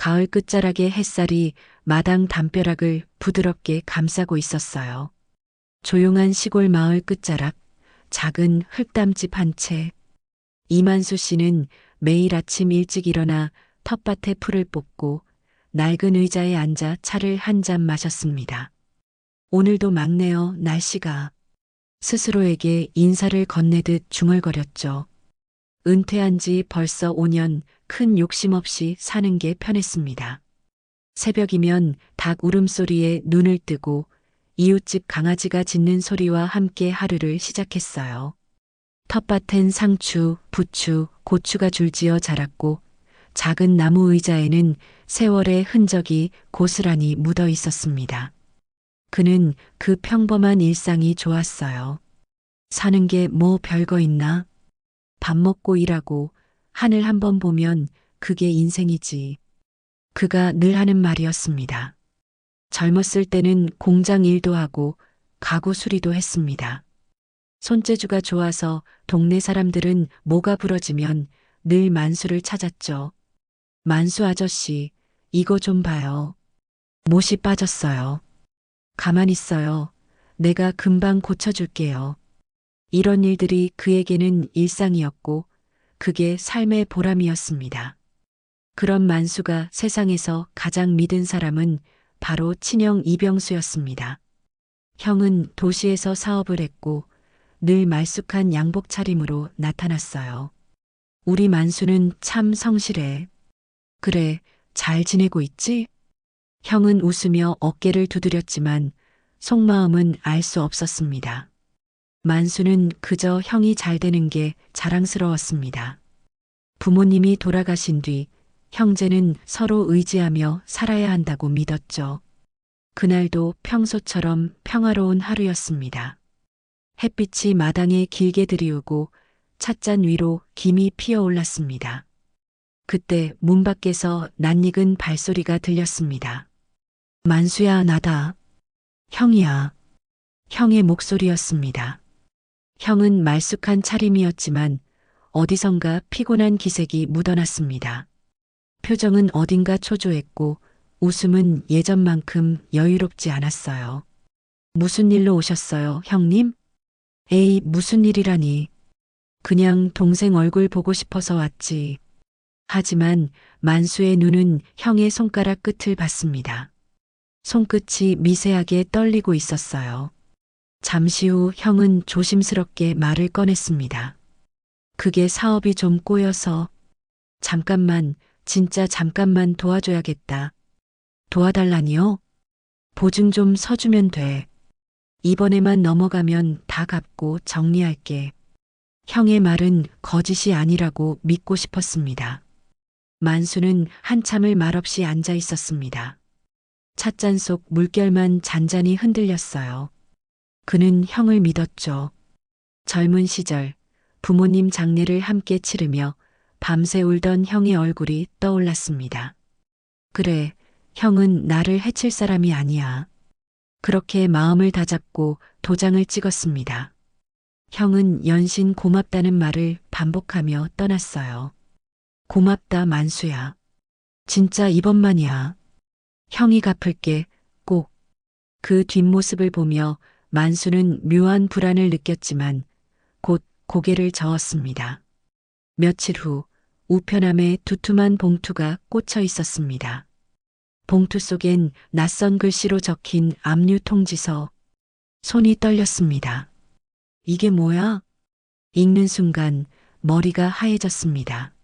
가을 끝자락의 햇살이 마당 담벼락을 부드럽게 감싸고 있었어요. 조용한 시골 마을 끝자락, 작은 흙담집 한 채. 이만수 씨는 매일 아침 일찍 일어나 텃밭에 풀을 뽑고 낡은 의자에 앉아 차를 한 잔 마셨습니다. 오늘도 막네요, 날씨가. 스스로에게 인사를 건네듯 중얼거렸죠. 은퇴한 지 벌써 5년, 큰 욕심 없이 사는 게 편했습니다. 새벽이면 닭 울음소리에 눈을 뜨고 이웃집 강아지가 짖는 소리와 함께 하루를 시작했어요. 텃밭엔 상추, 부추, 고추가 줄지어 자랐고 작은 나무 의자에는 세월의 흔적이 고스란히 묻어 있었습니다. 그는 그 평범한 일상이 좋았어요. 사는 게 뭐 별거 있나? 밥 먹고 일하고 하늘 한번 보면 그게 인생이지. 그가 늘 하는 말이었습니다. 젊었을 때는 공장 일도 하고 가구 수리도 했습니다. 손재주가 좋아서 동네 사람들은 뭐가 부러지면 늘 만수를 찾았죠. 만수 아저씨, 이거 좀 봐요. 못이 빠졌어요. 가만 있어요. 내가 금방 고쳐줄게요. 이런 일들이 그에게는 일상이었고 그게 삶의 보람이었습니다. 그런 만수가 세상에서 가장 믿은 사람은 바로 친형 이병수였습니다. 형은 도시에서 사업을 했고 늘 말쑥한 양복 차림으로 나타났어요. 우리 만수는 참 성실해. 그래, 잘 지내고 있지? 형은 웃으며 어깨를 두드렸지만 속마음은 알 수 없었습니다. 만수는 그저 형이 잘 되는 게 자랑스러웠습니다. 부모님이 돌아가신 뒤 형제는 서로 의지하며 살아야 한다고 믿었죠. 그날도 평소처럼 평화로운 하루였습니다. 햇빛이 마당에 길게 들이우고 찻잔 위로 김이 피어올랐습니다. 그때 문 밖에서 낯익은 발소리가 들렸습니다. 만수야, 나다. 형이야. 형의 목소리였습니다. 형은 말쑥한 차림이었지만 어디선가 피곤한 기색이 묻어났습니다. 표정은 어딘가 초조했고 웃음은 예전만큼 여유롭지 않았어요. 무슨 일로 오셨어요, 형님? 에이, 무슨 일이라니. 그냥 동생 얼굴 보고 싶어서 왔지. 하지만 만수의 눈은 형의 손가락 끝을 봤습니다. 손끝이 미세하게 떨리고 있었어요. 잠시 후 형은 조심스럽게 말을 꺼냈습니다. 그게 사업이 좀 꼬여서 잠깐만, 진짜 잠깐만 도와줘야겠다. 도와달라니요? 보증 좀 서주면 돼. 이번에만 넘어가면 다 갚고 정리할게. 형의 말은 거짓이 아니라고 믿고 싶었습니다. 만수는 한참을 말없이 앉아 있었습니다. 찻잔 속 물결만 잔잔히 흔들렸어요. 그는 형을 믿었죠. 젊은 시절 부모님 장례를 함께 치르며 밤새 울던 형의 얼굴이 떠올랐습니다. 그래, 형은 나를 해칠 사람이 아니야. 그렇게 마음을 다잡고 도장을 찍었습니다. 형은 연신 고맙다는 말을 반복하며 떠났어요. 고맙다, 만수야. 진짜 이번만이야. 형이 갚을게, 꼭. 그 뒷모습을 보며 만수는 묘한 불안을 느꼈지만 곧 고개를 저었습니다. 며칠 후 우편함에 두툼한 봉투가 꽂혀 있었습니다. 봉투 속엔 낯선 글씨로 적힌 압류 통지서. 손이 떨렸습니다. 이게 뭐야? 읽는 순간 머리가 하얘졌습니다.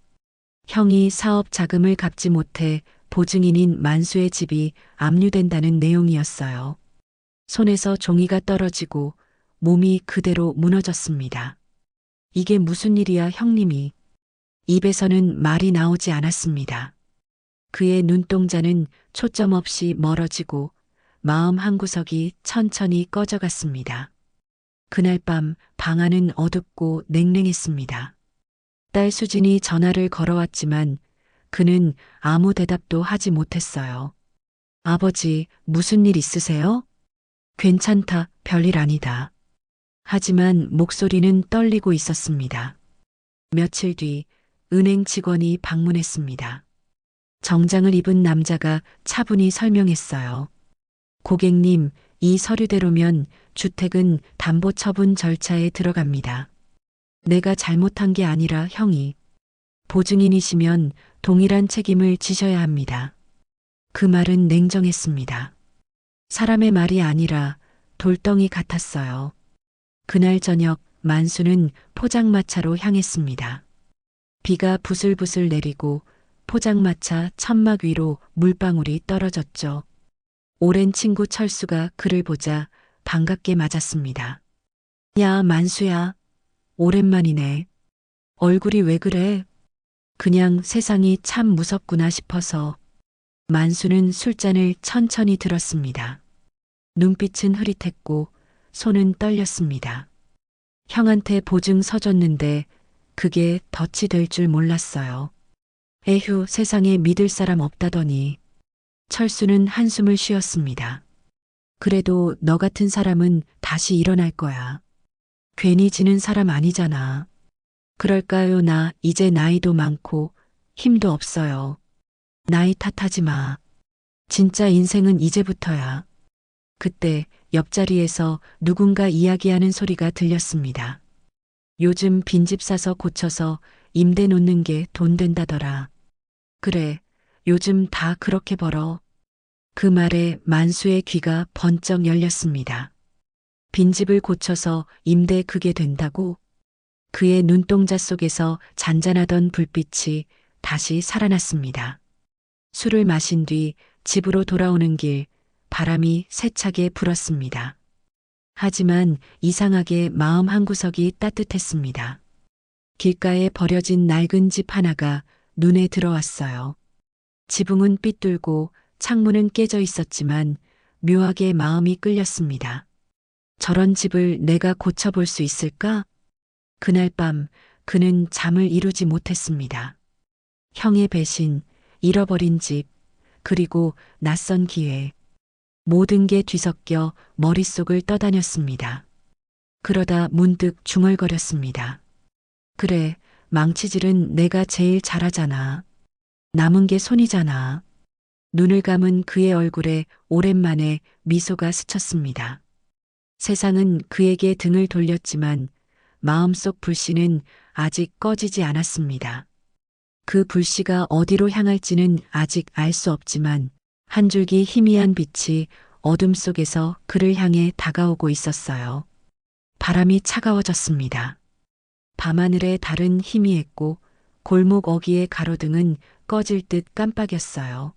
형이 사업 자금을 갚지 못해 보증인인 만수의 집이 압류된다는 내용이었어요. 손에서 종이가 떨어지고 몸이 그대로 무너졌습니다. 이게 무슨 일이야, 형님이. 입에서는 말이 나오지 않았습니다. 그의 눈동자는 초점 없이 멀어지고 마음 한구석이 천천히 꺼져갔습니다. 그날 밤 방 안은 어둡고 냉랭했습니다. 딸 수진이 전화를 걸어왔지만 그는 아무 대답도 하지 못했어요. 아버지, 무슨 일 있으세요? 괜찮다, 별일 아니다. 하지만 목소리는 떨리고 있었습니다. 며칠 뒤 은행 직원이 방문했습니다. 정장을 입은 남자가 차분히 설명했어요. 고객님, 이 서류대로면 주택은 담보처분 절차에 들어갑니다. 내가 잘못한 게 아니라 형이 보증인이시면 동일한 책임을 지셔야 합니다. 그 말은 냉정했습니다. 사람의 말이 아니라 돌덩이 같았어요. 그날 저녁 만수는 포장마차로 향했습니다. 비가 부슬부슬 내리고 포장마차 천막 위로 물방울이 떨어졌죠. 오랜 친구 철수가 그를 보자 반갑게 맞았습니다. 야, 만수야. 오랜만이네. 얼굴이 왜 그래? 그냥 세상이 참 무섭구나 싶어서. 만수는 술잔을 천천히 들었습니다. 눈빛은 흐릿했고 손은 떨렸습니다. 형한테 보증 서줬는데 그게 덫이 될 줄 몰랐어요. 에휴, 세상에 믿을 사람 없다더니. 철수는 한숨을 쉬었습니다. 그래도 너 같은 사람은 다시 일어날 거야. 괜히 지는 사람 아니잖아. 그럴까요? 나 이제 나이도 많고 힘도 없어요. 나이 탓하지 마. 진짜 인생은 이제부터야. 그때 옆자리에서 누군가 이야기하는 소리가 들렸습니다. 요즘 빈집 사서 고쳐서 임대 놓는 게 돈 된다더라. 그래, 요즘 다 그렇게 벌어. 그 말에 만수의 귀가 번쩍 열렸습니다. 빈집을 고쳐서 임대 그게 된다고? 그의 눈동자 속에서 잔잔하던 불빛이 다시 살아났습니다. 술을 마신 뒤 집으로 돌아오는 길, 바람이 세차게 불었습니다. 하지만 이상하게 마음 한구석이 따뜻했습니다. 길가에 버려진 낡은 집 하나가 눈에 들어왔어요. 지붕은 삐뚤고 창문은 깨져 있었지만 묘하게 마음이 끌렸습니다. 저런 집을 내가 고쳐볼 수 있을까? 그날 밤 그는 잠을 이루지 못했습니다. 형의 배신, 잃어버린 집, 그리고 낯선 기회. 모든 게 뒤섞여 머릿속을 떠다녔습니다. 그러다 문득 중얼거렸습니다. 그래, 망치질은 내가 제일 잘하잖아. 남은 게 손이잖아. 눈을 감은 그의 얼굴에 오랜만에 미소가 스쳤습니다. 세상은 그에게 등을 돌렸지만 마음속 불씨는 아직 꺼지지 않았습니다. 그 불씨가 어디로 향할지는 아직 알 수 없지만 한 줄기 희미한 빛이 어둠 속에서 그를 향해 다가오고 있었어요. 바람이 차가워졌습니다. 밤하늘의 달은 희미했고 골목 어귀의 가로등은 꺼질 듯 깜빡였어요.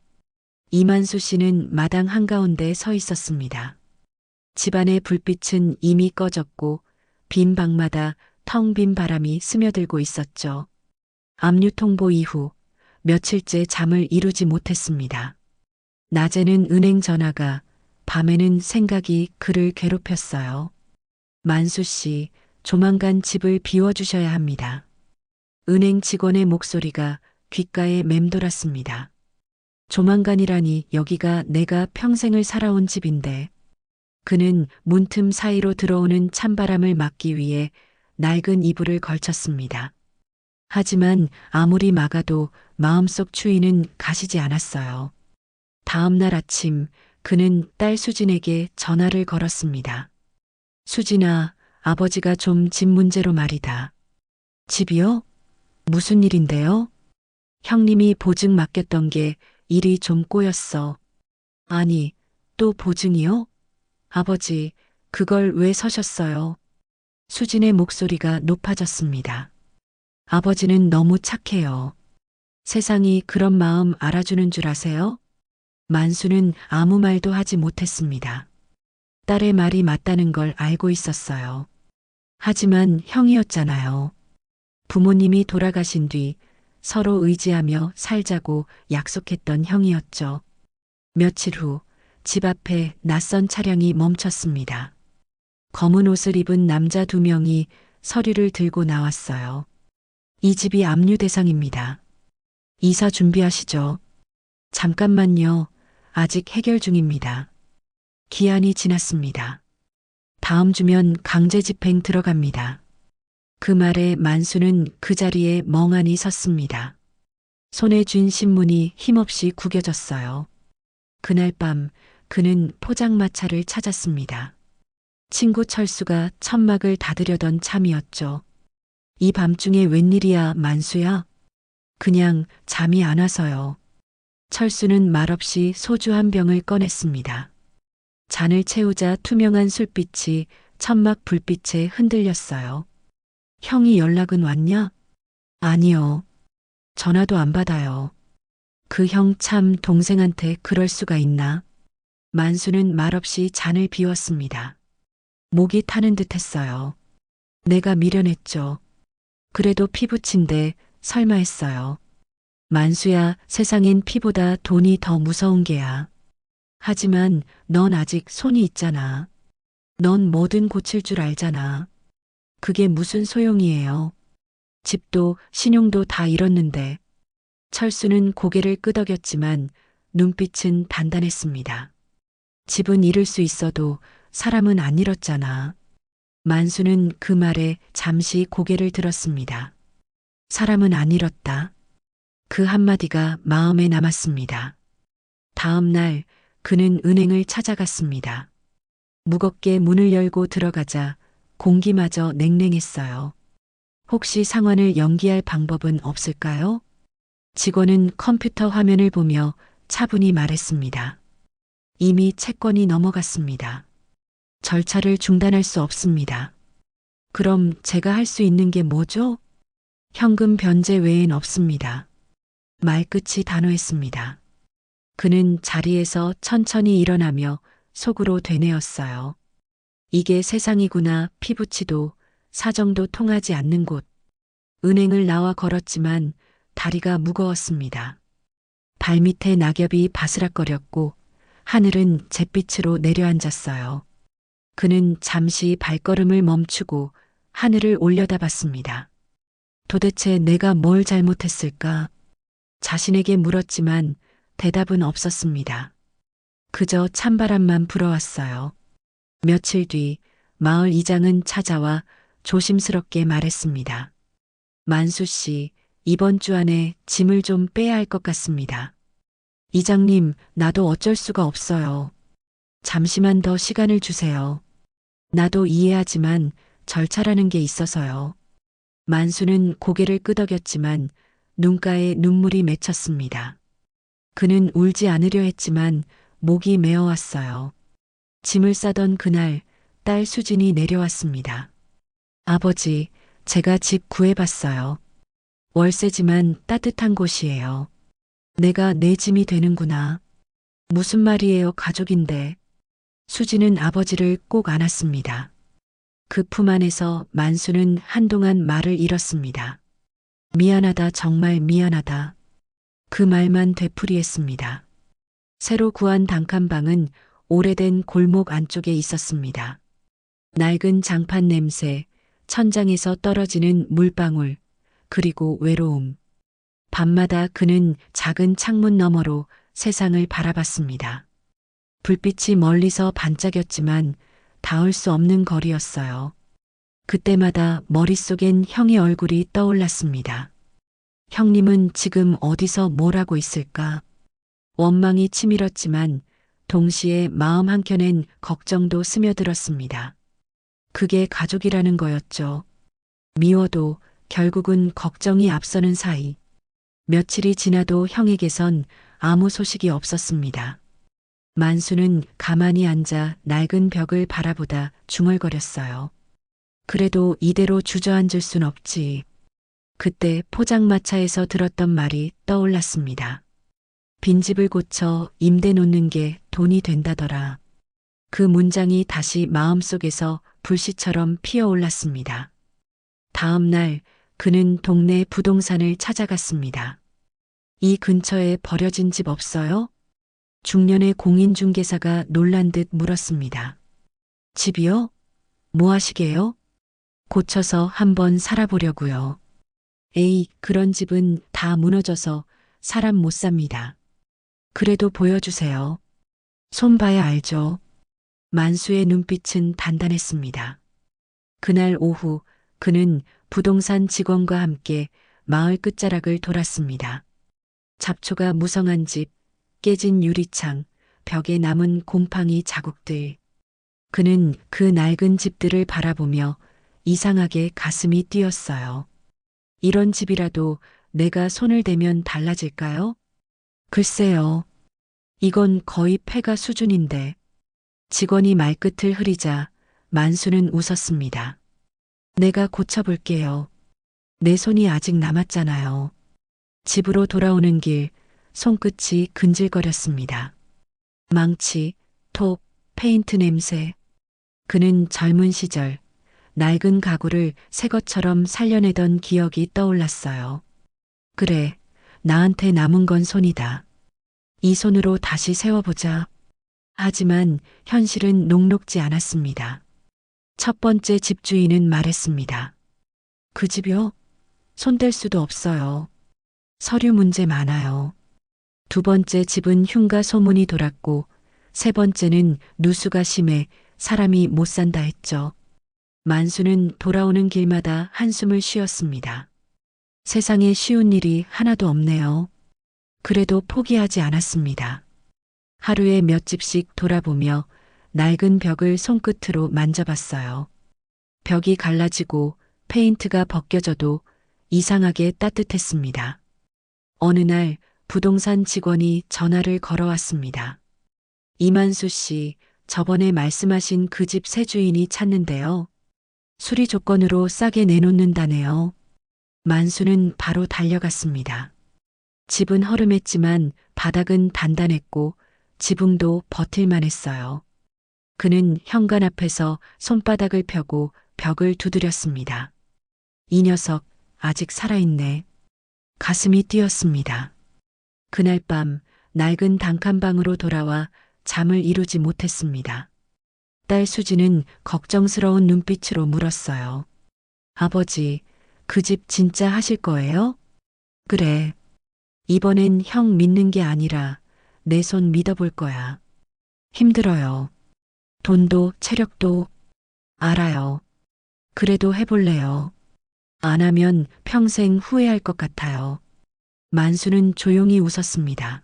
이만수 씨는 마당 한가운데 서 있었습니다. 집안의 불빛은 이미 꺼졌고 빈 방마다 텅 빈 바람이 스며들고 있었죠. 압류 통보 이후 며칠째 잠을 이루지 못했습니다. 낮에는 은행 전화가, 밤에는 생각이 그를 괴롭혔어요. 만수 씨, 조만간 집을 비워주셔야 합니다. 은행 직원의 목소리가 귓가에 맴돌았습니다. 조만간이라니 여기가 내가 평생을 살아온 집인데. 그는 문틈 사이로 들어오는 찬바람을 막기 위해 낡은 이불을 걸쳤습니다. 하지만 아무리 막아도 마음속 추위는 가시지 않았어요. 다음 날 아침 그는 딸 수진에게 전화를 걸었습니다. 수진아, 아버지가 좀 집 문제로 말이다. 집이요? 무슨 일인데요? 형님이 보증 맡겼던 게 일이 좀 꼬였어. 아니, 또 보증이요? 아버지, 그걸 왜 서셨어요? 수진의 목소리가 높아졌습니다. 아버지는 너무 착해요. 세상이 그런 마음 알아주는 줄 아세요? 만수는 아무 말도 하지 못했습니다. 딸의 말이 맞다는 걸 알고 있었어요. 하지만 형이었잖아요. 부모님이 돌아가신 뒤 서로 의지하며 살자고 약속했던 형이었죠. 며칠 후 집 앞에 낯선 차량이 멈췄습니다. 검은 옷을 입은 남자 2명이 서류를 들고 나왔어요. 이 집이 압류 대상입니다. 이사 준비하시죠. 잠깐만요. 아직 해결 중입니다. 기한이 지났습니다. 다음 주면 강제 집행 들어갑니다. 그 말에 만수는 그 자리에 멍하니 섰습니다. 손에 쥔 신문이 힘없이 구겨졌어요. 그날 밤 그는 포장마차를 찾았습니다. 친구 철수가 천막을 닫으려던 참이었죠. 이 밤중에 웬일이야, 만수야? 그냥 잠이 안 와서요. 철수는 말없이 소주 한 병을 꺼냈습니다. 잔을 채우자 투명한 술빛이 천막 불빛에 흔들렸어요. 형이 연락은 왔냐? 아니요. 전화도 안 받아요. 그 형 참 동생한테 그럴 수가 있나? 만수는 말없이 잔을 비웠습니다. 목이 타는 듯 했어요. 내가 미련했죠. 그래도 피부친데 설마 했어요. 만수야, 세상엔 피보다 돈이 더 무서운 게야. 하지만 넌 아직 손이 있잖아. 넌 뭐든 고칠 줄 알잖아. 그게 무슨 소용이에요. 집도 신용도 다 잃었는데. 철수는 고개를 끄덕였지만 눈빛은 단단했습니다. 집은 잃을 수 있어도 사람은 안 잃었잖아. 만수는 그 말에 잠시 고개를 들었습니다. 사람은 안 잃었다. 그 한마디가 마음에 남았습니다. 다음 날 그는 은행을 찾아갔습니다. 무겁게 문을 열고 들어가자 공기마저 냉랭했어요. 혹시 상환을 연기할 방법은 없을까요? 직원은 컴퓨터 화면을 보며 차분히 말했습니다. 이미 채권이 넘어갔습니다. 절차를 중단할 수 없습니다. 그럼 제가 할 수 있는 게 뭐죠? 현금 변제 외엔 없습니다. 말끝이 단호했습니다. 그는 자리에서 천천히 일어나며 속으로 되뇌었어요. 이게 세상이구나. 피부치도 사정도 통하지 않는 곳. 은행을 나와 걸었지만 다리가 무거웠습니다. 발밑에 낙엽이 바스락거렸고 하늘은 잿빛으로 내려앉았어요. 그는 잠시 발걸음을 멈추고 하늘을 올려다봤습니다. 도대체 내가 뭘 잘못했을까? 자신에게 물었지만 대답은 없었습니다. 그저 찬바람만 불어왔어요. 며칠 뒤 마을 이장은 찾아와 조심스럽게 말했습니다. 만수 씨, 이번 주 안에 짐을 좀 빼야 할 것 같습니다. 이장님, 나도 어쩔 수가 없어요. 잠시만 더 시간을 주세요. 나도 이해하지만 절차라는 게 있어서요. 만수는 고개를 끄덕였지만 눈가에 눈물이 맺혔습니다. 그는 울지 않으려 했지만 목이 메어왔어요. 짐을 싸던 그날 딸 수진이 내려왔습니다. 아버지, 제가 집 구해봤어요. 월세지만 따뜻한 곳이에요. 내가 내 짐이 되는구나. 무슨 말이에요, 가족인데. 수진은 아버지를 꼭 안았습니다. 그 품 안에서 만수는 한동안 말을 잃었습니다. 미안하다, 정말 미안하다. 그 말만 되풀이했습니다. 새로 구한 단칸방은 오래된 골목 안쪽에 있었습니다. 낡은 장판 냄새, 천장에서 떨어지는 물방울, 그리고 외로움. 밤마다 그는 작은 창문 너머로 세상을 바라봤습니다. 불빛이 멀리서 반짝였지만 닿을 수 없는 거리였어요. 그때마다 머릿속엔 형의 얼굴이 떠올랐습니다. 형님은 지금 어디서 뭘 하고 있을까? 원망이 치밀었지만 동시에 마음 한켠엔 걱정도 스며들었습니다. 그게 가족이라는 거였죠. 미워도 결국은 걱정이 앞서는 사이. 며칠이 지나도 형에게선 아무 소식이 없었습니다. 만수는 가만히 앉아 낡은 벽을 바라보다 중얼거렸어요. 그래도 이대로 주저앉을 순 없지. 그때 포장마차에서 들었던 말이 떠올랐습니다. 빈집을 고쳐 임대 놓는 게 돈이 된다더라. 그 문장이 다시 마음속에서 불씨처럼 피어올랐습니다. 다음 날 그는 동네 부동산을 찾아갔습니다. 이 근처에 버려진 집 없어요? 중년의 공인중개사가 놀란 듯 물었습니다. 집이요? 뭐 하시게요? 고쳐서 한번 살아보려고요. 에이, 그런 집은 다 무너져서 사람 못 삽니다. 그래도 보여주세요. 손 봐야 알죠. 만수의 눈빛은 단단했습니다. 그날 오후 그는 부동산 직원과 함께 마을 끝자락을 돌았습니다. 잡초가 무성한 집, 깨진 유리창, 벽에 남은 곰팡이 자국들. 그는 그 낡은 집들을 바라보며 이상하게 가슴이 뛰었어요. 이런 집이라도 내가 손을 대면 달라질까요? 글쎄요. 이건 거의 폐가 수준인데. 직원이 말끝을 흐리자 만수는 웃었습니다. 내가 고쳐볼게요. 내 손이 아직 남았잖아요. 집으로 돌아오는 길, 손끝이 근질거렸습니다. 망치, 톱, 페인트 냄새. 그는 젊은 시절 낡은 가구를 새 것처럼 살려내던 기억이 떠올랐어요. 그래, 나한테 남은 건 손이다. 이 손으로 다시 세워보자. 하지만 현실은 녹록지 않았습니다. 첫 번째 집주인은 말했습니다. 그 집이요? 손댈 수도 없어요. 서류 문제 많아요. 두 번째 집은 흉가 소문이 돌았고, 세 번째는 누수가 심해 사람이 못 산다 했죠. 만수는 돌아오는 길마다 한숨을 쉬었습니다. 세상에 쉬운 일이 하나도 없네요. 그래도 포기하지 않았습니다. 하루에 몇 집씩 돌아보며 낡은 벽을 손끝으로 만져봤어요. 벽이 갈라지고 페인트가 벗겨져도 이상하게 따뜻했습니다. 어느 날 부동산 직원이 전화를 걸어왔습니다. 이만수 씨, 저번에 말씀하신 그 집 새 주인이 찾는데요. 수리 조건으로 싸게 내놓는다네요. 만수는 바로 달려갔습니다. 집은 허름했지만 바닥은 단단했고 지붕도 버틸만 했어요. 그는 현관 앞에서 손바닥을 펴고 벽을 두드렸습니다. 이 녀석 아직 살아있네. 가슴이 뛰었습니다. 그날 밤 낡은 단칸방으로 돌아와 잠을 이루지 못했습니다. 딸 수지는 걱정스러운 눈빛으로 물었어요. 아버지, 그 집 진짜 하실 거예요? 그래. 이번엔 형 믿는 게 아니라 내 손 믿어볼 거야. 힘들어요. 돈도 체력도 알아요. 그래도 해볼래요. 안 하면 평생 후회할 것 같아요. 만수는 조용히 웃었습니다.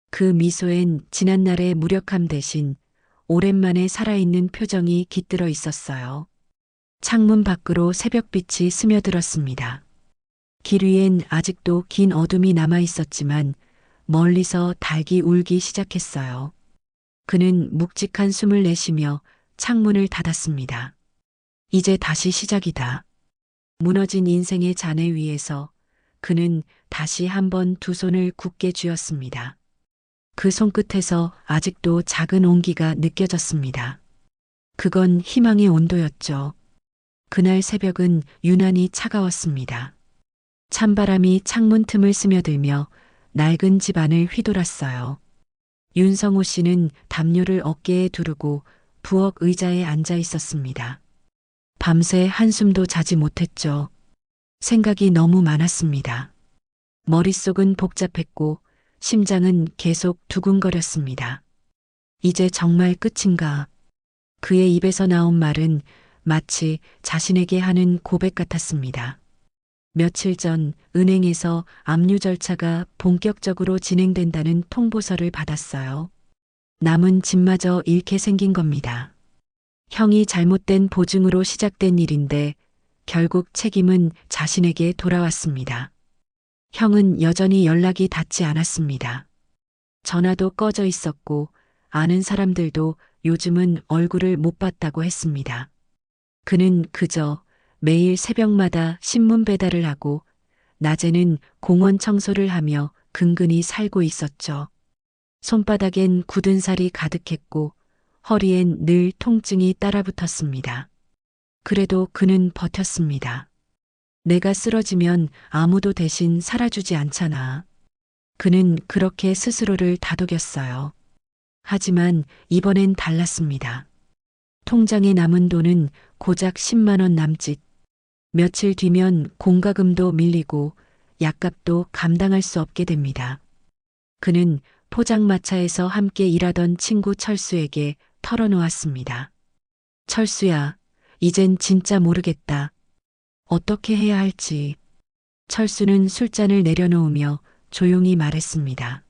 그 미소엔 지난날의 무력함 대신 오랜만에 살아있는 표정이 깃들어 있었어요. 창문 밖으로 새벽빛이 스며들었습니다. 길 위엔 아직도 긴 어둠이 남아 있었지만 멀리서 닭이 울기 시작했어요. 그는 묵직한 숨을 내쉬며 창문을 닫았습니다. 이제 다시 시작이다. 무너진 인생의 잔해 위에서 그는 다시 한번 두 손을 굳게 쥐었습니다. 그 손끝에서 아직도 작은 온기가 느껴졌습니다. 그건 희망의 온도였죠. 그날 새벽은 유난히 차가웠습니다. 찬바람이 창문 틈을 스며들며 낡은 집안을 휘돌았어요. 윤성호 씨는 담요를 어깨에 두르고 부엌 의자에 앉아 있었습니다. 밤새 한숨도 자지 못했죠. 생각이 너무 많았습니다. 머릿속은 복잡했고 심장은 계속 두근거렸습니다. 이제 정말 끝인가? 그의 입에서 나온 말은 마치 자신에게 하는 고백 같았습니다. 며칠 전 은행에서 압류 절차가 본격적으로 진행된다는 통보서를 받았어요. 남은 집마저 잃게 생긴 겁니다. 형이 잘못된 보증으로 시작된 일인데 결국 책임은 자신에게 돌아왔습니다. 형은 여전히 연락이 닿지 않았습니다. 전화도 꺼져 있었고 아는 사람들도 요즘은 얼굴을 못 봤다고 했습니다. 그는 그저 매일 새벽마다 신문 배달을 하고 낮에는 공원 청소를 하며 근근히 살고 있었죠. 손바닥엔 굳은 살이 가득했고 허리엔 늘 통증이 따라붙었습니다. 그래도 그는 버텼습니다. 내가 쓰러지면 아무도 대신 살아주지 않잖아. 그는 그렇게 스스로를 다독였어요. 하지만 이번엔 달랐습니다. 통장에 남은 돈은 고작 10만 원 남짓. 며칠 뒤면 공과금도 밀리고 약값도 감당할 수 없게 됩니다. 그는 포장마차에서 함께 일하던 친구 철수에게 털어놓았습니다. 철수야, 이젠 진짜 모르겠다. 어떻게 해야 할지. 철수는 술잔을 내려놓으며 조용히 말했습니다.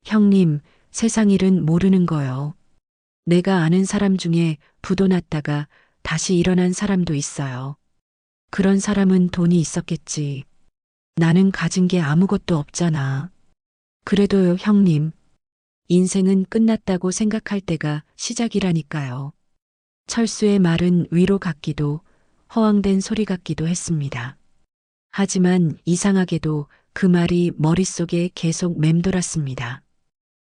형님, 세상 일은 모르는 거요. 내가 아는 사람 중에 부도 났다가 다시 일어난 사람도 있어요. 그런 사람은 돈이 있었겠지. 나는 가진 게 아무것도 없잖아. 그래도요, 형님. 인생은 끝났다고 생각할 때가 시작이라니까요. 철수의 말은 위로 같기도 허황된 소리 같기도 했습니다. 하지만 이상하게도 그 말이 머릿속에 계속 맴돌았습니다.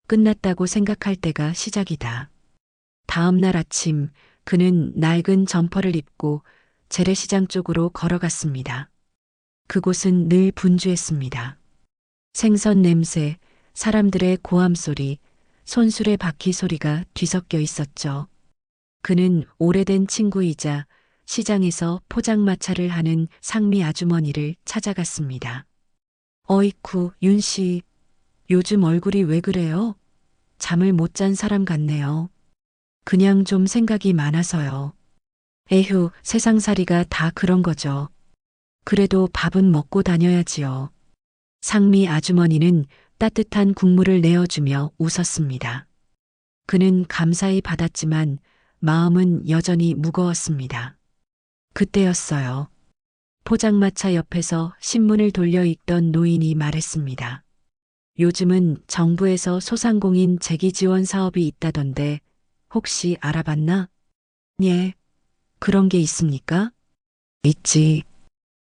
끝났다고 생각할 때가 시작이다. 다음 날 아침 그는 낡은 점퍼를 입고 재래시장 쪽으로 걸어갔습니다. 그곳은 늘 분주했습니다. 생선 냄새, 사람들의 고함 소리, 손수레 바퀴 소리가 뒤섞여 있었죠. 그는 오래된 친구이자 시장에서 포장마차를 하는 상미 아주머니를 찾아갔습니다. 어이쿠, 윤 씨, 요즘 얼굴이 왜 그래요? 잠을 못 잔 사람 같네요. 그냥 좀 생각이 많아서요. 에휴, 세상살이가 다 그런 거죠. 그래도 밥은 먹고 다녀야지요. 상미 아주머니는 따뜻한 국물을 내어주며 웃었습니다. 그는 감사히 받았지만 마음은 여전히 무거웠습니다. 그때였어요. 포장마차 옆에서 신문을 돌려 읽던 노인이 말했습니다. 요즘은 정부에서 소상공인 재기 지원 사업이 있다던데 혹시 알아봤나? 예. 그런 게 있습니까? 있지.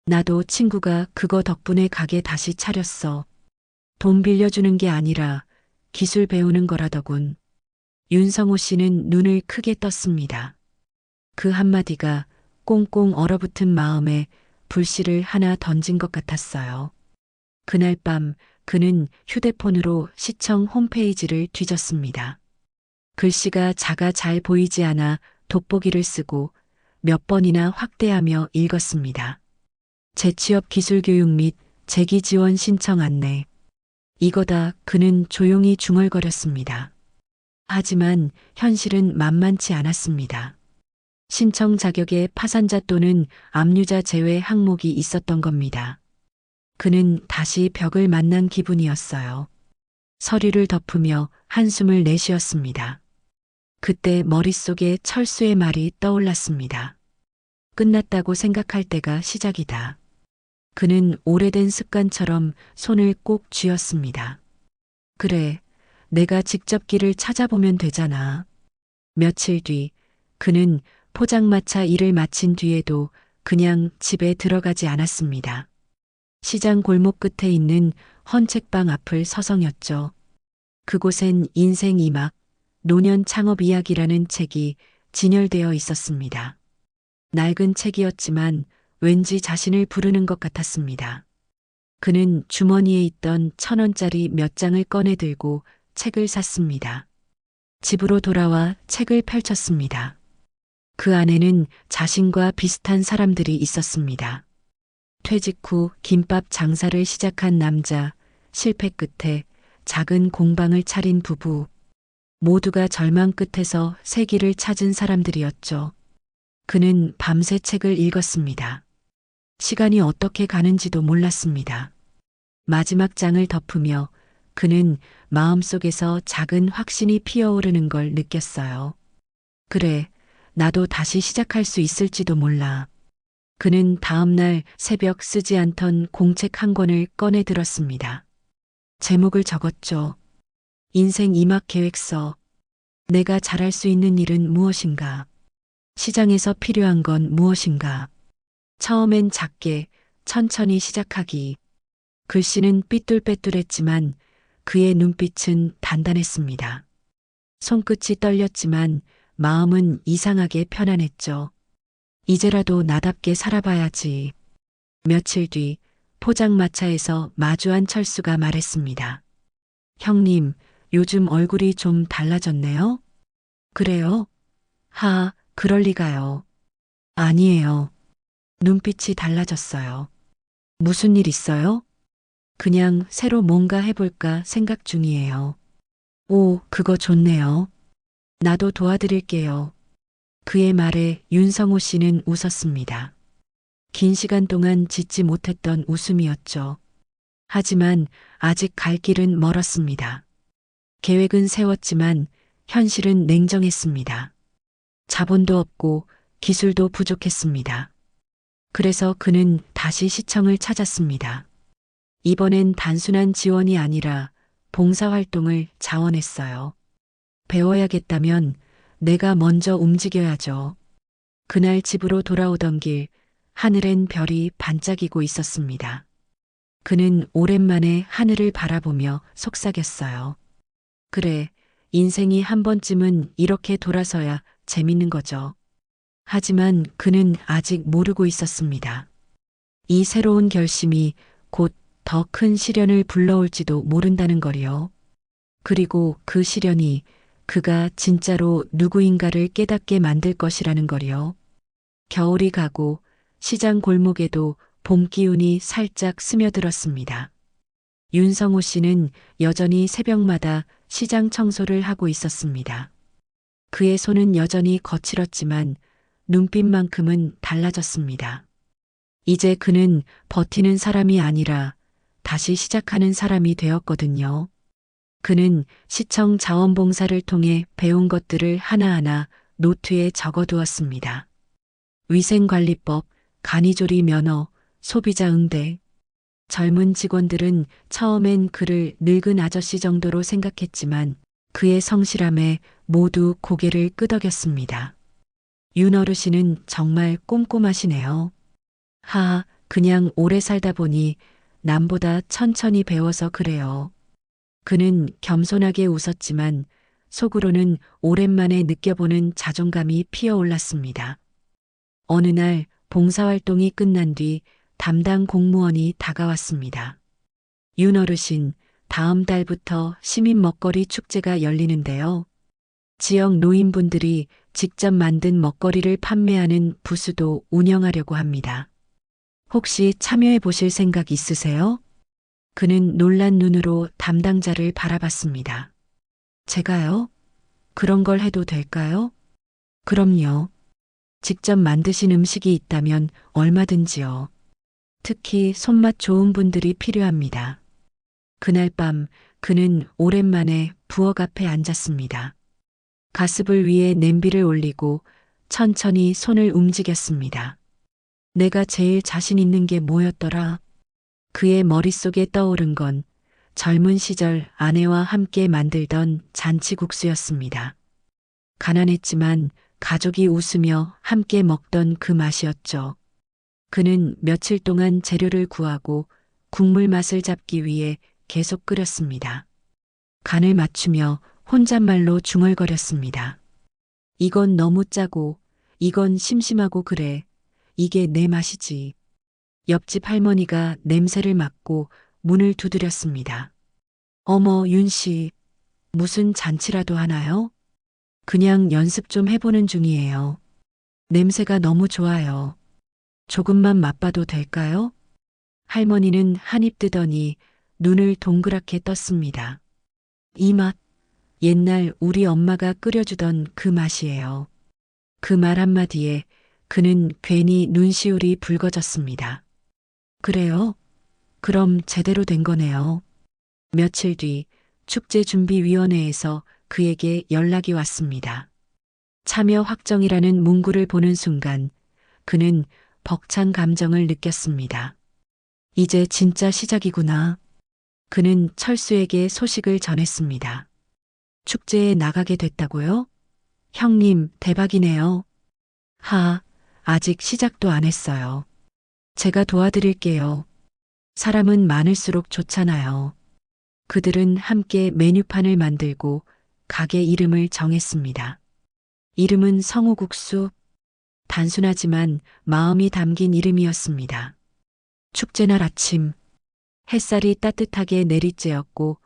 나도 친구가 그거 덕분에 가게 다시 차렸어. 돈 빌려주는 게 아니라 기술 배우는 거라더군. 윤성호 씨는 눈을 크게 떴습니다. 그 한마디가 꽁꽁 얼어붙은 마음에 불씨를 하나 던진 것 같았어요. 그날 밤 그는 휴대폰으로 시청 홈페이지를 뒤졌습니다. 글씨가 작아 잘 보이지 않아 돋보기를 쓰고 몇 번이나 확대하며 읽었습니다. 재취업 기술교육 및 재기 지원 신청 안내. 이거다. 그는 조용히 중얼거렸습니다. 하지만 현실은 만만치 않았습니다. 신청 자격에 파산자 또는 압류자 제외 항목이 있었던 겁니다. 그는 다시 벽을 만난 기분이었어요. 서류를 덮으며 한숨을 내쉬었습니다. 그때 머릿속에 철수의 말이 떠올랐습니다. 끝났다고 생각할 때가 시작이다. 그는 오래된 습관처럼 손을 꼭 쥐었습니다. 그래, 내가 직접 길을 찾아보면 되잖아. 며칠 뒤 그는 포장마차 일을 마친 뒤에도 그냥 집에 들어가지 않았습니다. 시장 골목 끝에 있는 헌책방 앞을 서성였죠. 그곳엔 인생 이막, 노년 창업 이야기라는 책이 진열되어 있었습니다. 낡은 책이었지만 왠지 자신을 부르는 것 같았습니다. 그는 주머니에 있던 1,000원짜리 몇 장을 꺼내 들고 책을 샀습니다. 집으로 돌아와 책을 펼쳤습니다. 그 안에는 자신과 비슷한 사람들이 있었습니다. 퇴직 후 김밥 장사를 시작한 남자, 실패 끝에 작은 공방을 차린 부부, 모두가 절망 끝에서 새 길을 찾은 사람들이었죠. 그는 밤새 책을 읽었습니다. 시간이 어떻게 가는지도 몰랐습니다. 마지막 장을 덮으며 그는 마음속에서 작은 확신이 피어오르는 걸 느꼈어요. 그래, 나도 다시 시작할 수 있을지도 몰라. 그는 다음 날 새벽 쓰지 않던 공책 한 권을 꺼내 들었습니다. 제목을 적었죠. 인생 이막 계획서. 내가 잘할 수 있는 일은 무엇인가? 시장에서 필요한 건 무엇인가? 처음엔 작게, 천천히 시작하기. 글씨는 삐뚤빼뚤했지만 그의 눈빛은 단단했습니다. 손끝이 떨렸지만 마음은 이상하게 편안했죠. 이제라도 나답게 살아봐야지. 며칠 뒤 포장마차에서 마주한 철수가 말했습니다. 형님, 요즘 얼굴이 좀 달라졌네요? 그래요? 그럴 리가요. 아니에요. 눈빛이 달라졌어요. 무슨 일 있어요? 그냥 새로 뭔가 해볼까 생각 중이에요. 오, 그거 좋네요. 나도 도와드릴게요. 그의 말에 윤성호 씨는 웃었습니다. 긴 시간 동안 짓지 못했던 웃음이었죠. 하지만 아직 갈 길은 멀었습니다. 계획은 세웠지만 현실은 냉정했습니다. 자본도 없고 기술도 부족했습니다. 그래서 그는 다시 시청을 찾았습니다. 이번엔 단순한 지원이 아니라 봉사활동을 자원했어요. 배워야겠다면 내가 먼저 움직여야죠. 그날 집으로 돌아오던 길, 하늘엔 별이 반짝이고 있었습니다. 그는 오랜만에 하늘을 바라보며 속삭였어요. 그래, 인생이 한 번쯤은 이렇게 돌아서야 재밌는 거죠. 하지만 그는 아직 모르고 있었습니다. 이 새로운 결심이 곧 더 큰 시련을 불러올지도 모른다는 거리요. 그리고 그 시련이 그가 진짜로 누구인가를 깨닫게 만들 것이라는 거리요. 겨울이 가고 시장 골목에도 봄 기운이 살짝 스며들었습니다. 윤성호 씨는 여전히 새벽마다 시장 청소를 하고 있었습니다. 그의 손은 여전히 거칠었지만 눈빛만큼은 달라졌습니다. 이제 그는 버티는 사람이 아니라 다시 시작하는 사람이 되었거든요. 그는 시청 자원봉사를 통해 배운 것들을 하나하나 노트에 적어두었습니다. 위생관리법, 간이조리 면허, 소비자 응대. 젊은 직원들은 처음엔 그를 늙은 아저씨 정도로 생각했지만 그의 성실함에 모두 고개를 끄덕였습니다. 윤 어르신은 정말 꼼꼼하시네요. 하, 그냥 오래 살다 보니 남보다 천천히 배워서 그래요. 그는 겸손하게 웃었지만 속으로는 오랜만에 느껴보는 자존감이 피어올랐습니다. 어느 날 봉사활동이 끝난 뒤 담당 공무원이 다가왔습니다. 윤 어르신, 다음 달부터 시민 먹거리 축제가 열리는데요. 지역 노인분들이 직접 만든 먹거리를 판매하는 부스도 운영하려고 합니다. 혹시 참여해 보실 생각 있으세요? 그는 놀란 눈으로 담당자를 바라봤습니다. 제가요? 그런 걸 해도 될까요? 그럼요. 직접 만드신 음식이 있다면 얼마든지요. 특히 손맛 좋은 분들이 필요합니다. 그날 밤 그는 오랜만에 부엌 앞에 앉았습니다. 가스불 위에 냄비를 올리고 천천히 손을 움직였습니다. 내가 제일 자신 있는 게 뭐였더라? 그의 머릿속에 떠오른 건 젊은 시절 아내와 함께 만들던 잔치국수였습니다. 가난했지만 가족이 웃으며 함께 먹던 그 맛이었죠. 그는 며칠 동안 재료를 구하고 국물 맛을 잡기 위해 계속 끓였습니다. 간을 맞추며 혼잣말로 중얼거렸습니다. 이건 너무 짜고, 이건 심심하고 그래. 이게 내 맛이지. 옆집 할머니가 냄새를 맡고 문을 두드렸습니다. 어머, 윤 씨, 무슨 잔치라도 하나요? 그냥 연습 좀 해보는 중이에요. 냄새가 너무 좋아요. 조금만 맛봐도 될까요? 할머니는 한입 뜨더니 눈을 동그랗게 떴습니다. 이 맛, 옛날 우리 엄마가 끓여주던 그 맛이에요. 그 말 한마디에 그는 괜히 눈시울이 붉어졌습니다. 그래요? 그럼 제대로 된 거네요. 며칠 뒤 축제준비위원회에서 그에게 연락이 왔습니다. 참여 확정이라는 문구를 보는 순간 그는 벅찬 감정을 느꼈습니다. 이제 진짜 시작이구나. 그는 철수에게 소식을 전했습니다. 축제에 나가게 됐다고요? 형님, 대박이네요. 하, 아직 시작도 안 했어요. 제가 도와드릴게요. 사람은 많을수록 좋잖아요. 그들은 함께 메뉴판을 만들고 가게 이름을 정했습니다. 이름은 성우국수. 단순하지만 마음이 담긴 이름이었습니다. 축제날 아침, 햇살이 따뜻하게 내리쬐었고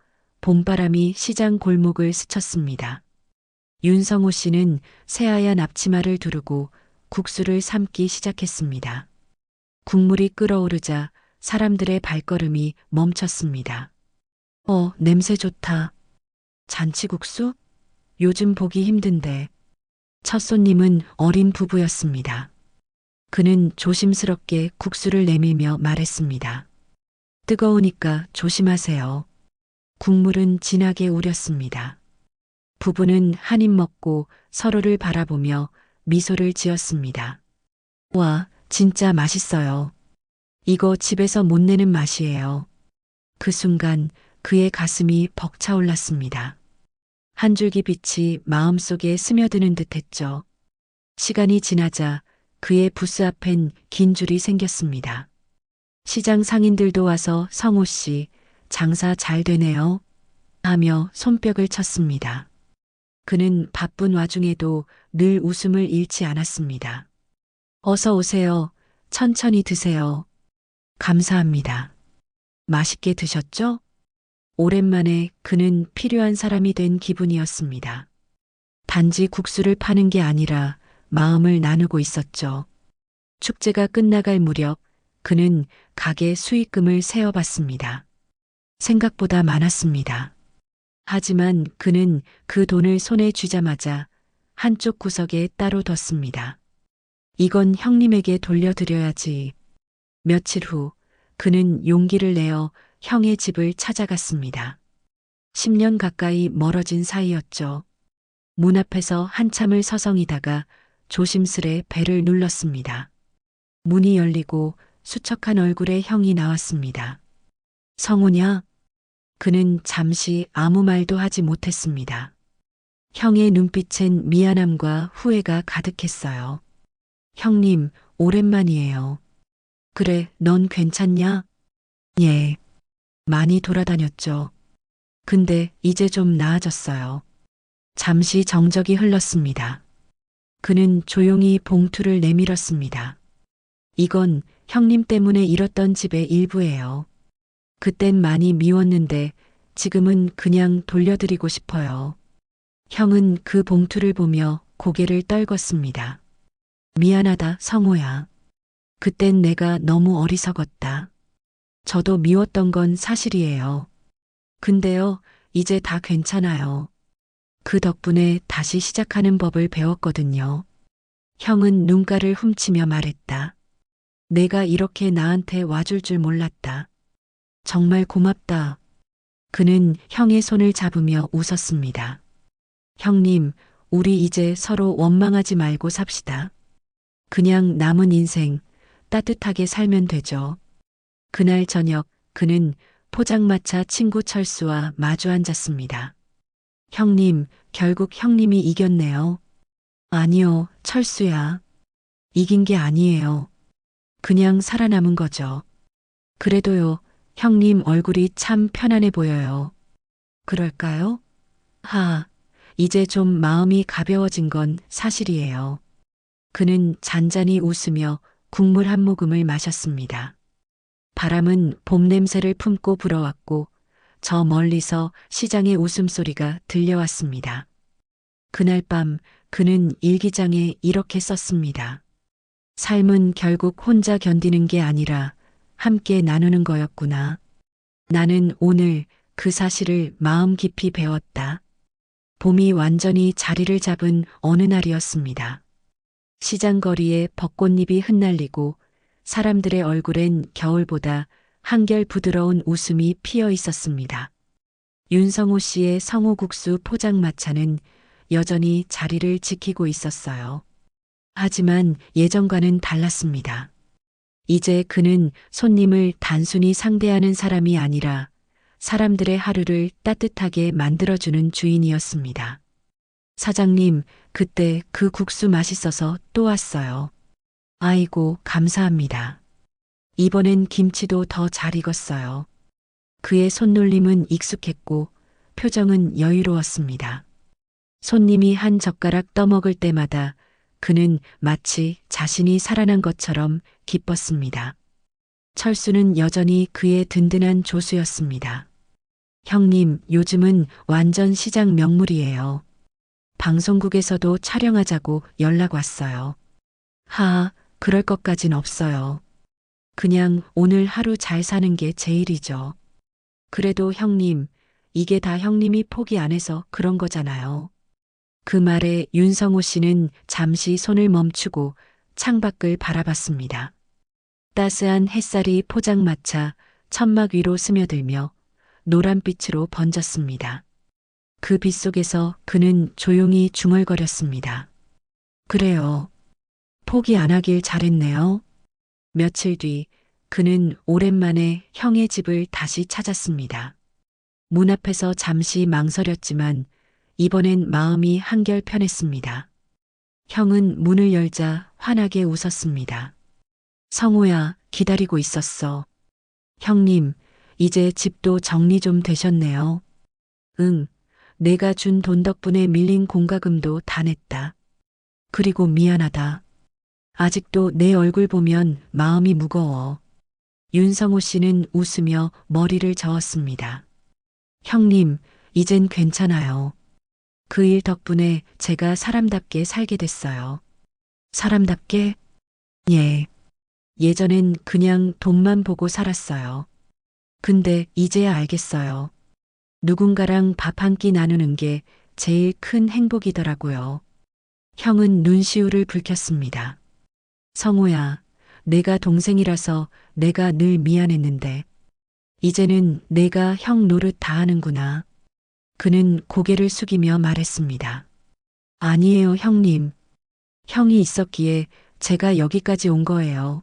봄바람이 시장 골목을 스쳤습니다. 윤성호 씨는 새하얀 앞치마를 두르고 국수를 삶기 시작했습니다. 국물이 끓어오르자 사람들의 발걸음이 멈췄습니다. 냄새 좋다. 잔치국수? 요즘 보기 힘든데. 첫 손님은 어린 부부였습니다. 그는 조심스럽게 국수를 내밀며 말했습니다. 뜨거우니까 조심하세요. 국물은 진하게 우렸습니다. 부부는 한 입 먹고 서로를 바라보며 미소를 지었습니다. 와, 진짜 맛있어요. 이거 집에서 못 내는 맛이에요. 그 순간 그의 가슴이 벅차올랐습니다. 한 줄기 빛이 마음속에 스며드는 듯 했죠. 시간이 지나자 그의 부스 앞엔 긴 줄이 생겼습니다. 시장 상인들도 와서 성호 씨, 장사 잘 되네요. 하며 손뼉을 쳤습니다. 그는 바쁜 와중에도 늘 웃음을 잃지 않았습니다. 어서 오세요. 천천히 드세요. 감사합니다. 맛있게 드셨죠? 오랜만에 그는 필요한 사람이 된 기분이었습니다. 단지 국수를 파는 게 아니라 마음을 나누고 있었죠. 축제가 끝나갈 무렵 그는 가게 수익금을 세어봤습니다. 생각보다 많았습니다. 하지만 그는 그 돈을 손에 쥐자마자 한쪽 구석에 따로 뒀습니다. 이건 형님에게 돌려드려야지. 며칠 후 그는 용기를 내어 형의 집을 찾아갔습니다. 10년 가까이 멀어진 사이였죠. 문 앞에서 한참을 서성이다가 조심스레 벨을 눌렀습니다. 문이 열리고 수척한 얼굴의 형이 나왔습니다. 성우냐? 그는 잠시 아무 말도 하지 못했습니다. 형의 눈빛엔 미안함과 후회가 가득했어요. 형님, 오랜만이에요. 그래, 넌 괜찮냐? 예. 많이 돌아다녔죠. 근데 이제 좀 나아졌어요. 잠시 정적이 흘렀습니다. 그는 조용히 봉투를 내밀었습니다. 이건 형님 때문에 잃었던 집의 일부예요. 그땐 많이 미웠는데 지금은 그냥 돌려드리고 싶어요. 형은 그 봉투를 보며 고개를 떨궜습니다. 미안하다, 성호야. 그땐 내가 너무 어리석었다. 저도 미웠던 건 사실이에요. 근데요, 이제 다 괜찮아요. 그 덕분에 다시 시작하는 법을 배웠거든요. 형은 눈가를 훔치며 말했다. 내가 이렇게 나한테 와줄 줄 몰랐다. 정말 고맙다. 그는 형의 손을 잡으며 웃었습니다. 형님, 우리 이제 서로 원망하지 말고 삽시다. 그냥 남은 인생 따뜻하게 살면 되죠. 그날 저녁 그는 포장마차 친구 철수와 마주 앉았습니다. 형님, 결국 형님이 이겼네요. 아니요, 철수야. 이긴 게 아니에요. 그냥 살아남은 거죠. 그래도요, 형님 얼굴이 참 편안해 보여요. 그럴까요? 이제 좀 마음이 가벼워진 건 사실이에요. 그는 잔잔히 웃으며 국물 한 모금을 마셨습니다. 바람은 봄 냄새를 품고 불어왔고 저 멀리서 시장의 웃음소리가 들려왔습니다. 그날 밤 그는 일기장에 이렇게 썼습니다. 삶은 결국 혼자 견디는 게 아니라 함께 나누는 거였구나. 나는 오늘 그 사실을 마음 깊이 배웠다. 봄이 완전히 자리를 잡은 어느 날이었습니다. 시장 거리에 벚꽃잎이 흩날리고 사람들의 얼굴엔 겨울보다 한결 부드러운 웃음이 피어 있었습니다. 윤성호 씨의 성호국수 포장마차는 여전히 자리를 지키고 있었어요. 하지만 예전과는 달랐습니다. 이제 그는 손님을 단순히 상대하는 사람이 아니라 사람들의 하루를 따뜻하게 만들어주는 주인이었습니다. 사장님, 그때 그 국수 맛있어서 또 왔어요. 아이고, 감사합니다. 이번엔 김치도 더 잘 익었어요. 그의 손놀림은 익숙했고 표정은 여유로웠습니다. 손님이 한 젓가락 떠먹을 때마다 그는 마치 자신이 살아난 것처럼 기뻤습니다. 철수는 여전히 그의 든든한 조수였습니다. 형님, 요즘은 완전 시장 명물이에요. 방송국에서도 촬영하자고 연락 왔어요. 그럴 것까진 없어요. 그냥 오늘 하루 잘 사는 게 제일이죠. 그래도 형님, 이게 다 형님이 포기 안 해서 그런 거잖아요. 그 말에 윤성호 씨는 잠시 손을 멈추고 창밖을 바라봤습니다. 따스한 햇살이 포장마차 천막 위로 스며들며 노란빛으로 번졌습니다. 그 빛 속에서 그는 조용히 중얼거렸습니다. 그래요. 포기 안 하길 잘했네요. 며칠 뒤 그는 오랜만에 형의 집을 다시 찾았습니다. 문 앞에서 잠시 망설였지만 이번엔 마음이 한결 편했습니다. 형은 문을 열자 환하게 웃었습니다. 성호야, 기다리고 있었어. 형님, 이제 집도 정리 좀 되셨네요. 응, 내가 준 돈 덕분에 밀린 공과금도 다 냈다. 그리고 미안하다. 아직도 내 얼굴 보면 마음이 무거워. 윤성호 씨는 웃으며 머리를 저었습니다. 형님, 이젠 괜찮아요. 그 일 덕분에 제가 사람답게 살게 됐어요. 사람답게? 예. 예전엔 그냥 돈만 보고 살았어요. 근데 이제야 알겠어요. 누군가랑 밥 한 끼 나누는 게 제일 큰 행복이더라고요. 형은 눈시울을 붉혔습니다. 성호야, 내가 동생이라서 내가 늘 미안했는데, 이제는 내가 형 노릇 다 하는구나. 그는 고개를 숙이며 말했습니다. 아니에요, 형님. 형이 있었기에 제가 여기까지 온 거예요.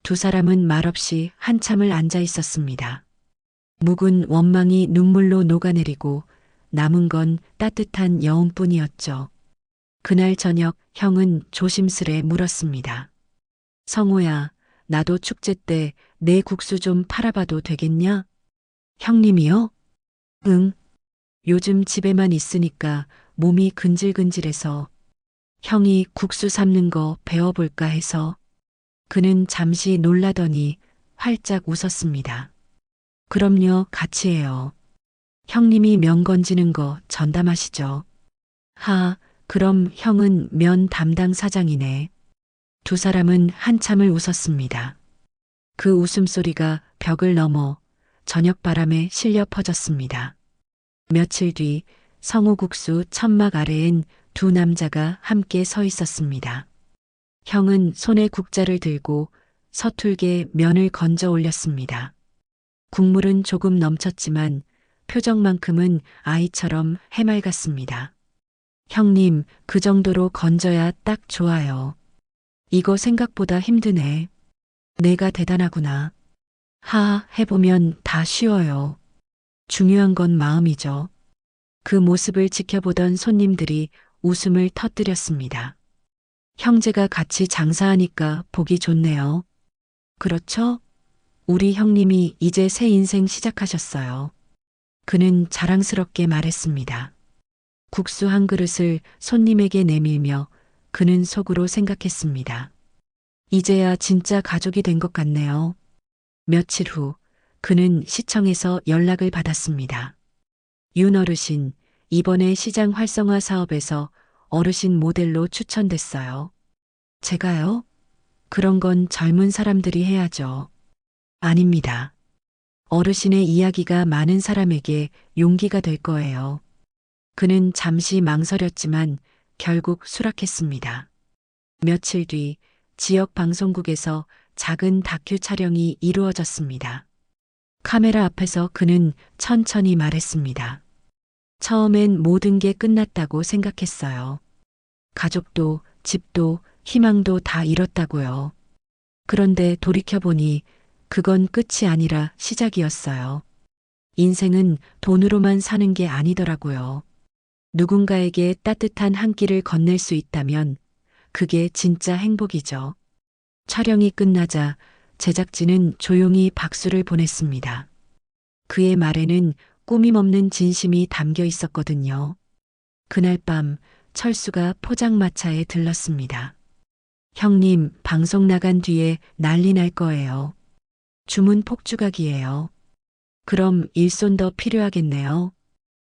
두 사람은 말없이 한참을 앉아 있었습니다. 묵은 원망이 눈물로 녹아내리고 남은 건 따뜻한 여운뿐이었죠. 그날 저녁 형은 조심스레 물었습니다. 성호야, 나도 축제 때 내 국수 좀 팔아봐도 되겠냐? 형님이요? 응. 요즘 집에만 있으니까 몸이 근질근질해서 형이 국수 삶는 거 배워볼까 해서. 그는 잠시 놀라더니 활짝 웃었습니다. 그럼요, 같이 해요. 형님이 면 건지는 거 전담하시죠. 하, 그럼 형은 면 담당 사장이네. 두 사람은 한참을 웃었습니다. 그 웃음소리가 벽을 넘어 저녁바람에 실려 퍼졌습니다. 며칠 뒤 성호국수 천막 아래엔 두 남자가 함께 서 있었습니다. 형은 손에 국자를 들고 서툴게 면을 건져 올렸습니다. 국물은 조금 넘쳤지만 표정만큼은 아이처럼 해맑았습니다. 형님, 그 정도로 건져야 딱 좋아요. 이거 생각보다 힘드네. 내가 대단하구나. 하, 해보면 다 쉬워요. 중요한 건 마음이죠. 그 모습을 지켜보던 손님들이 웃음을 터뜨렸습니다. 형제가 같이 장사하니까 보기 좋네요. 그렇죠? 우리 형님이 이제 새 인생 시작하셨어요. 그는 자랑스럽게 말했습니다. 국수 한 그릇을 손님에게 내밀며 그는 속으로 생각했습니다. 이제야 진짜 가족이 된 것 같네요. 며칠 후 그는 시청에서 연락을 받았습니다. 윤 어르신, 이번에 시장 활성화 사업에서 어르신 모델로 추천됐어요. 제가요? 그런 건 젊은 사람들이 해야죠. 아닙니다. 어르신의 이야기가 많은 사람에게 용기가 될 거예요. 그는 잠시 망설였지만 결국 수락했습니다. 며칠 뒤 지역 방송국에서 작은 다큐 촬영이 이루어졌습니다. 카메라 앞에서 그는 천천히 말했습니다. 처음엔 모든 게 끝났다고 생각했어요. 가족도, 집도, 희망도 다 잃었다고요. 그런데 돌이켜보니 그건 끝이 아니라 시작이었어요. 인생은 돈으로만 사는 게 아니더라고요. 누군가에게 따뜻한 한 끼를 건넬 수 있다면 그게 진짜 행복이죠. 촬영이 끝나자 제작진은 조용히 박수를 보냈습니다. 그의 말에는 꾸밈없는 진심이 담겨 있었거든요. 그날 밤 철수가 포장마차에 들렀습니다. 형님, 방송 나간 뒤에 난리 날 거예요. 주문 폭주각이에요. 그럼 일손 더 필요하겠네요.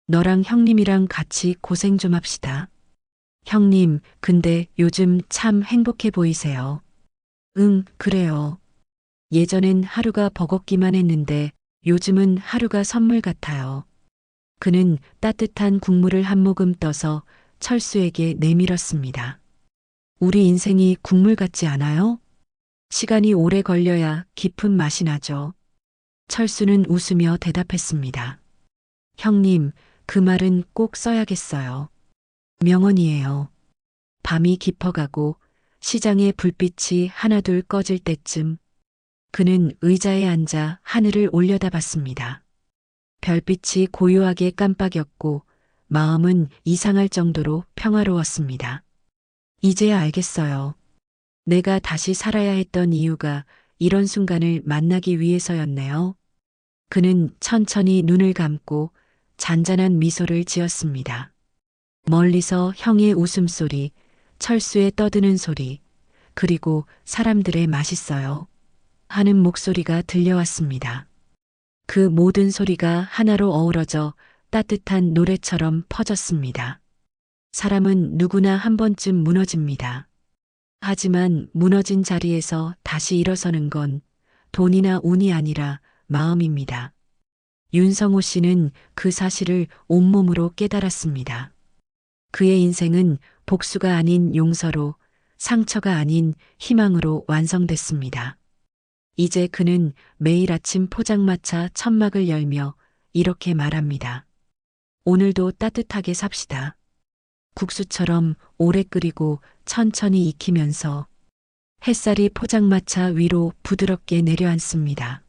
너랑 형님이랑 같이 고생 좀 합시다. 형님, 근데 요즘 참 행복해 보이세요. 응, 그래요. 예전엔 하루가 버겁기만 했는데 요즘은 하루가 선물 같아요. 그는 따뜻한 국물을 한 모금 떠서 철수에게 내밀었습니다. 우리 인생이 국물 같지 않아요? 시간이 오래 걸려야 깊은 맛이 나죠. 철수는 웃으며 대답했습니다. 형님, 그 말은 꼭 써야겠어요. 명언이에요. 밤이 깊어가고 시장의 불빛이 하나둘 꺼질 때쯤 그는 의자에 앉아 하늘을 올려다봤습니다. 별빛이 고요하게 깜빡였고 마음은 이상할 정도로 평화로웠습니다. 이제야 알겠어요. 내가 다시 살아야 했던 이유가 이런 순간을 만나기 위해서였네요. 그는 천천히 눈을 감고 잔잔한 미소를 지었습니다. 멀리서 형의 웃음소리, 철수의 떠드는 소리, 그리고 사람들의 맛있어요 하는 목소리가 들려왔습니다. 그 모든 소리가 하나로 어우러져 따뜻한 노래처럼 퍼졌습니다. 사람은 누구나 한 번쯤 무너집니다. 하지만 무너진 자리에서 다시 일어서는 건 돈이나 운이 아니라 마음입니다. 윤성호 씨는 그 사실을 온몸으로 깨달았습니다. 그의 인생은 복수가 아닌 용서로, 상처가 아닌 희망으로 완성됐습니다. 이제 그는 매일 아침 포장마차 천막을 열며 이렇게 말합니다. 오늘도 따뜻하게 삽시다. 국수처럼 오래 끓이고 천천히 익히면서 햇살이 포장마차 위로 부드럽게 내려앉습니다.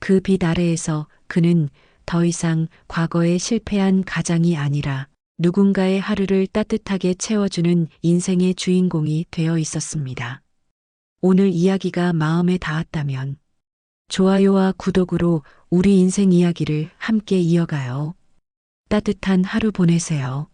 그 빛 아래에서 그는 더 이상 과거에 실패한 가장이 아니라 누군가의 하루를 따뜻하게 채워주는 인생의 주인공이 되어 있었습니다. 오늘 이야기가 마음에 닿았다면 좋아요와 구독으로 우리 인생 이야기를 함께 이어가요. 따뜻한 하루 보내세요.